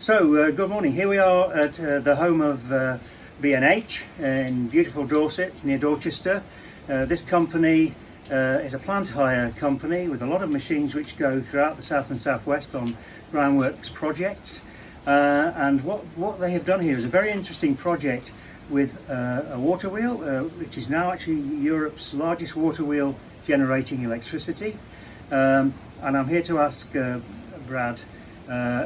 Good morning. Here we are at the home of BNH in beautiful Dorset, near Dorchester. This company is a plant hire company with a lot of machines which go throughout the south and southwest on groundworks projects. And what they have done here is a very interesting project with a water wheel, which is now actually Europe's largest water wheel generating electricity. And I'm here to ask Brad,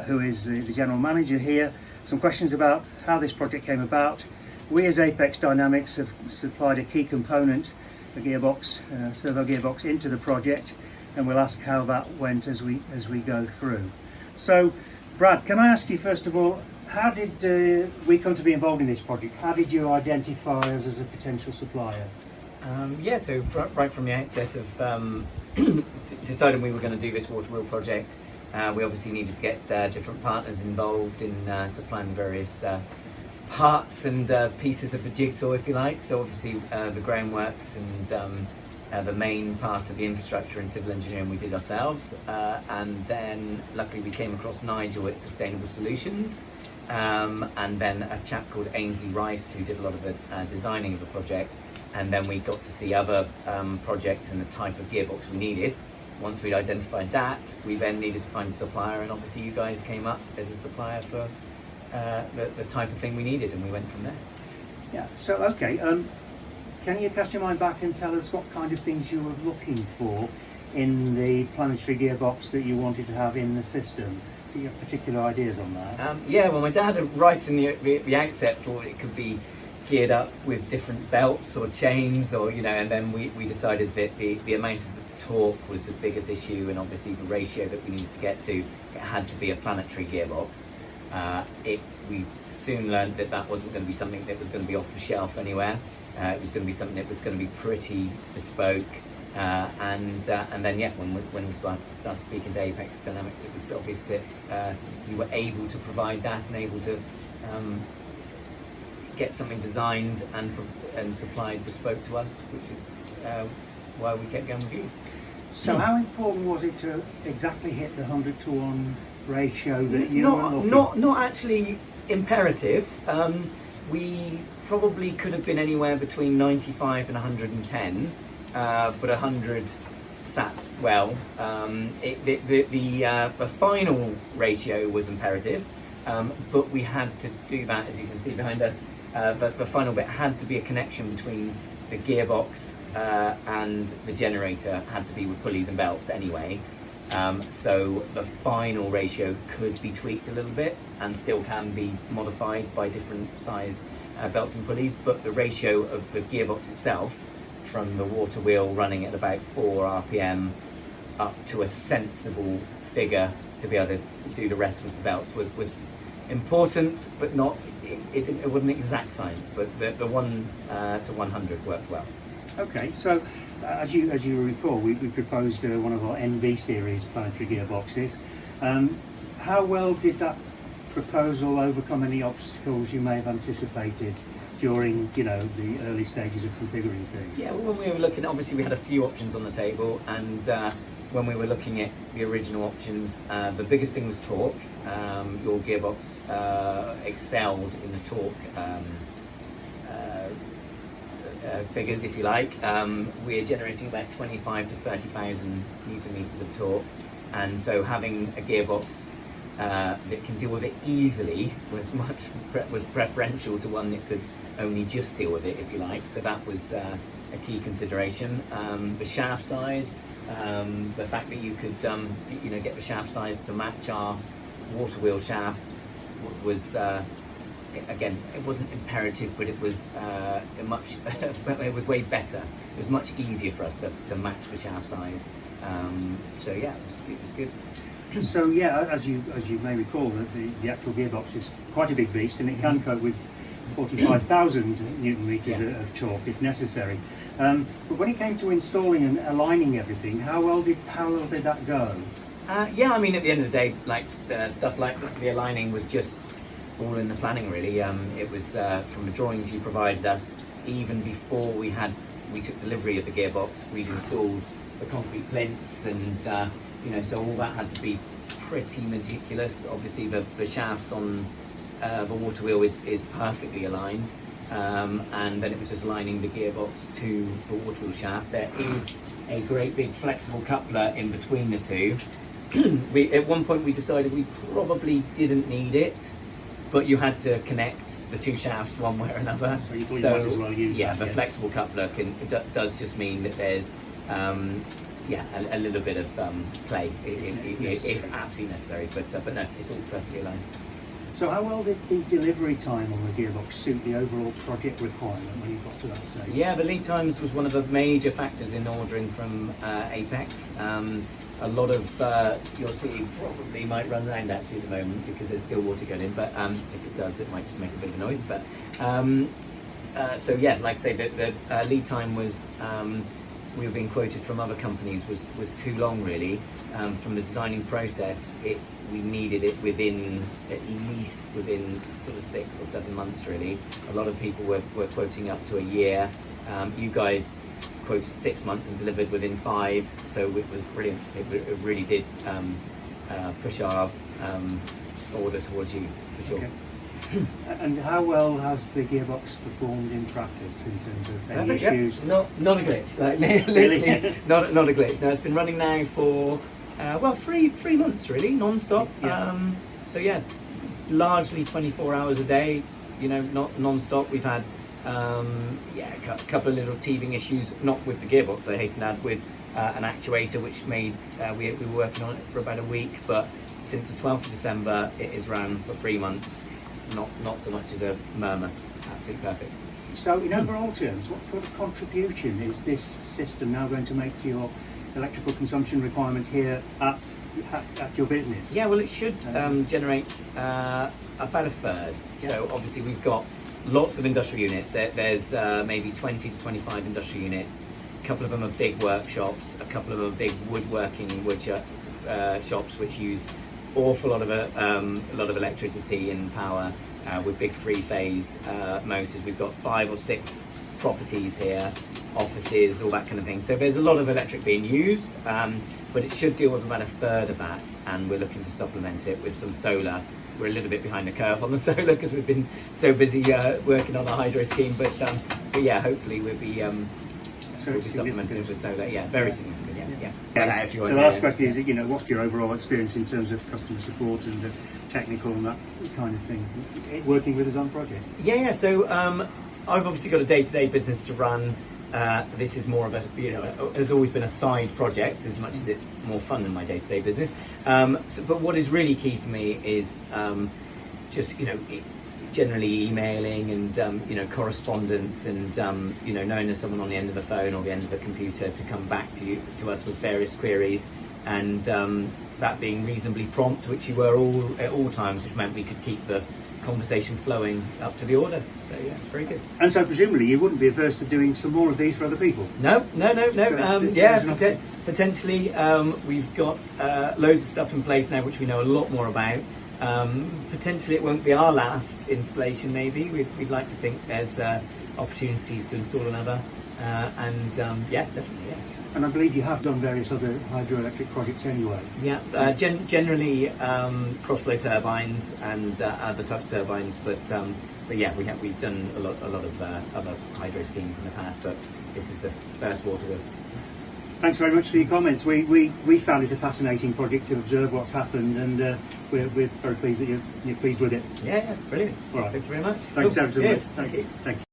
who is the general manager here, some questions about how this project came about. We as Apex Dynamics have supplied a key component, a gearbox, servo gearbox, into the project, and we'll ask how that went as we go through. So, Brad, can I ask you first of all, how did we come to be involved in this project? How did you identify us as a potential supplier? So right from the outset of deciding we were going to do this water wheel project, we obviously needed to get different partners involved in supplying various parts and pieces of the jigsaw, if you like. So obviously the groundworks and the main part of the infrastructure and civil engineering we did ourselves, and then luckily we came across Nigel at Sustainable Solutions, and then a chap called Ainsley Rice who did a lot of the designing of the project, and then we got to see other projects and the type of gearbox we needed. Once we'd identified that, we then needed to find a supplier, and obviously you guys came up as a supplier for the type of thing we needed, and we went from there. Yeah, so okay, can you cast your mind back and tell us what kind of things you were looking for in the planetary gearbox that you wanted to have in the system? Do you have particular ideas on that? Well, my dad, right in the outset, thought it could be geared up with different belts or chains, or and then we decided that the amount of torque was the biggest issue, and obviously the ratio that we needed to get to, it had to be a planetary gearbox. We soon learned that wasn't going to be something that was going to be off the shelf anywhere. It was going to be something that was going to be pretty bespoke, and then when we started speaking to Apex Dynamics, it was obvious that you were able to provide that and able to get something designed and supplied bespoke to us, which is why we kept going with you. So how important was it to exactly hit the 100-to-1 ratio that you were looking? Not actually imperative. We probably could have been anywhere between 95 and 110, but 100 sat well. The final ratio was imperative, but we had to do that, as you can see behind us. But the final bit had to be a connection between the gearbox and the generator, had to be with pulleys and belts anyway. So the final ratio could be tweaked a little bit and still can be modified by different size belts and pulleys, but the ratio of the gearbox itself, from the water wheel running at about 4 RPM up to a sensible figure to be able to do the rest with the belts, was important, but it wasn't exact science, but the 1 to 100 worked well. Okay, so as you recall, we proposed one of our NB series planetary gearboxes. How well did that proposal overcome any obstacles you may have anticipated during the early stages of configuring things? Yeah, well, when we were looking, obviously we had a few options on the table, and when we were looking at the original options, the biggest thing was torque. Your gearbox excelled in the torque figures, if you like. We're generating about 25 to 30,000 newton meters of torque, and so having a gearbox that can deal with it easily was preferential to one that could only just deal with it, if you like. So that was a key consideration. The shaft size, the fact that you could get the shaft size to match our water wheel shaft was again, it wasn't imperative, but it was it was way better. It was much easier for us to match the shaft size. So yeah, it was good. So yeah, as you may recall, the actual gearbox is quite a big beast, and it can cope with 45,000 newton meters of torque if necessary. But when it came to installing and aligning everything, how well did that go? At the end of the day, stuff like the aligning was just all in the planning, really. It was from the drawings you provided us. Even before we took delivery of the gearbox, we'd installed the concrete plinths and so all that had to be pretty meticulous. Obviously, the shaft on the Waterwheel is perfectly aligned, and then it was just lining the gearbox to the Waterwheel shaft. There is a great big flexible coupler in between the two. At one point we decided we probably didn't need it, but you had to connect the two shafts one way or another. So you thought you might as well use that, the flexible coupler does just mean that there's a little bit of play if absolutely necessary, but no, it's all perfectly aligned. So how well did the delivery time on the gearbox suit the overall project requirement when you got to that stage? Yeah, the lead times was one of the major factors in ordering from Apex. A lot of your seeing probably might run around actually at the moment because there's still water going in, but if it does, it might just make a bit of noise. But so yeah, like I say, the lead time was we were being quoted from other companies was too long really. From the designing process, we needed it at least within sort of 6 or 7 months really. A lot of people were quoting up to a year. You guys quoted 6 months and delivered within 5, so it was brilliant. It really did push our order towards you for sure. Okay. And how well has the gearbox performed in practice in terms of any issues? Not a glitch. Like, Really? literally, not a glitch. No, it's been running now for three months really, non-stop. Yeah. So yeah, largely 24 hours a day. Not non-stop. We've had a couple of little teething issues, not with the gearbox, I hasten to add, with an actuator which made we were working on it for about a week, but since the 12th of December it is ran for 3 months. Not so much as a murmur. Absolutely perfect. So in overall terms, what sort of contribution is this system now going to make to your electrical consumption requirement here at your business? Yeah, well, it should generate about a third. Yeah. So obviously we've got lots of industrial units. There's maybe 20 to 25 industrial units. A couple of them are big workshops. A couple of them are big woodworking shops which use awful lot of electricity and power with big 3-phase motors. We've got 5 or 6 properties here, offices, all that kind of thing. So there's a lot of electric being used, but it should deal with about a third of that, and we're looking to supplement it with some solar. We're a little bit behind the curve on the solar because we've been so busy working on the hydro scheme, but yeah, hopefully we'll be supplementing it with solar. Yeah, very significant. Yeah. So the last question is, what's your overall experience in terms of customer support and the technical and that kind of thing, working with us on project? Yeah. So I've obviously got a day-to-day business to run. This is more of a, has always been a side project as much as it's more fun than my day-to-day business. But what is really key for me is just, generally emailing and correspondence and knowing there's someone on the end of the phone or the end of the computer to come back to us with various queries, and that being reasonably prompt, which you were at all times, which meant we could keep the conversation flowing up to the order. So yeah, it's very good. And so presumably you wouldn't be averse to doing some more of these for other people? No. Potentially we've got loads of stuff in place now which we know a lot more about. Potentially it won't be our last installation. Maybe we'd like to think there's opportunities to install another, and definitely. And I believe you have done various other hydroelectric projects anyway. Yeah, generally cross-flow turbines and other types of turbines, but yeah, we've done a lot of other hydro schemes in the past, but this is the first Waterwheel. Thanks very much for your comments. We found it a fascinating project to observe what's happened, and we're very pleased that you're pleased with it. Yeah, brilliant. All right. Thank you very much. Thanks cool. ever so much. Thank you.